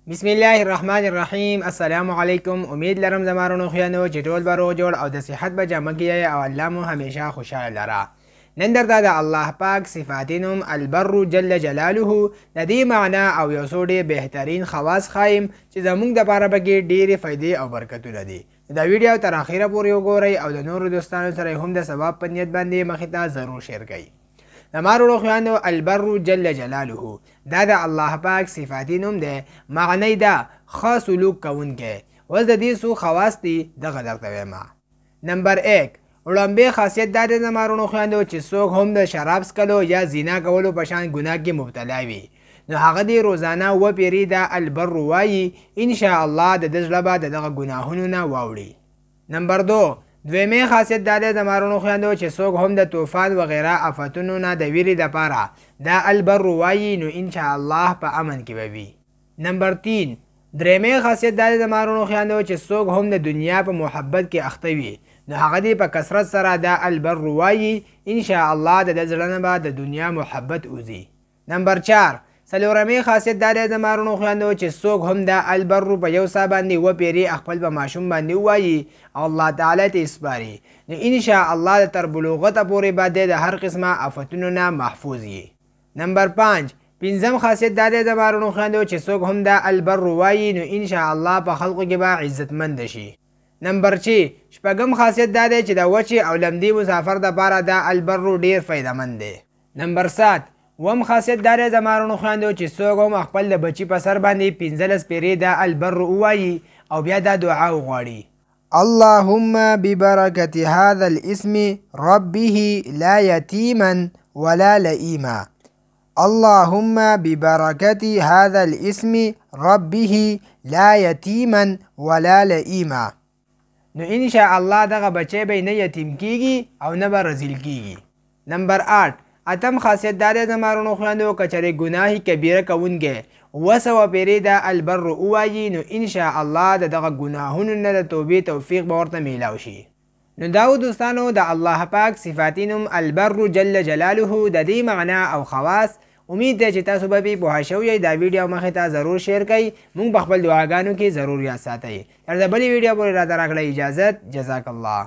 بسم الله الرحمن الرحیم. السلام علیکم. امید لرم زمارونو خویانو چې ټول به روغ جوړ او د صحت به جامه کیږئ او الله مو همیشه خوشحاله لره. نن درته د الله پاک صفاتي نوم البر جل جلاله د دې معنا او یو څو ډېر بهترین خواص ښایم چې زموږ دپاره پکې ډېرې فایدې او برکتونه دي. دا ویډیو تر اخره پورې وګورئ او د نورو دوستانو سره هم د ثواب په نیت باندې مخې ته ضرور شیر کړئ. زمارو خویانو البر جل جلاله دا د الله پاک صفاتي نوم دی. معنی دا ښه سلوک کوونکی. اوس د دې څو خواص دي دغه درته وایم. نمبر 1 وړاندې خاصیت دا دی زمارو خویانو چې څوک هم د شراب څکلو یا زنا کولو په شان ګناه کې مبتلا وي نو هغه دې روزانه وپیري دا البر وایي ان شاء الله د دې زړه به د دغه ګناهونو نه واوړي. نمبر 2 دویمه خاصیت دا دی زمارونو خویندو چې څوک هم د طوفان وغیره آفتونو نه د ویرې دپاره دا البر وایي نو ان شاء الله په امن کې به وي. نمبر 3 درېمه خاصیت دا دی زمارونو خویندو چې څوک هم د دنیا په محبت کې اخته وي نو هغه دې په کثرت سره دا البر وایي ان شاء الله د دې زړه نه به د دنیا محبت وځي. نمبر 4 څلورمې خاصیت دا دی زمارونو خویندو چې څوک هم دا البر په یو سا باندې وپیري خپل په ماشوم باندې ووایي او الله تعالی ته سپاري نو ان شاء الله د تر بلوغته پورې به د هر قسمه آفتونو نه محفوظ وي. نمبر 5 پنځم خاصیت دا دی زمارونو خویندو چې څوک هم دا البر وایي نو ان شاء الله په خلقو کې به عزتمند شي. نمبر 6 شپږم خاصیت دا دی چې د وچې او لمدي مسافر دپاره دا البر ډیر فایدهمند دی. نمبر 7 وم خاصیت دا دی زمارونو خویندو چې څوک هم خپل د بچي په سر باندې 15 پیرې دا البر ووایي او بیا دا دعا وغواړي اللهم ببرکة هذا الاسم ربه لا یتیما ولا لئیما. اللهم ببركة هذا الاسم ربه لا يتيما ولا لئيما. نو ان شاء الله دغه بچی به نه یتیم کیږي او نه به رزیل کیږي. نمبر 8 اتم خاصیت دا دی زمارونو خویندو که چېرې ګناه کبیره کوونکی 200 پیرې دا البر ووایي نو ان شاء الله د دغه ګناهونو نه د توبې توفیق به ورته میلاو شي. نو دا دوستانو د الله پاک صفاتي نوم البر جل جلاله د دې معنا او خواص امید ده چې تاسو به پې پوه شوي. دا ویډیو مخې ته ضرور شیر کړئ. موږ په خپل دعاګانو کې ضرور یاد ساتئ. تر د بلې ویډیو پورې راته راکړئ اجازت. جزاک الله.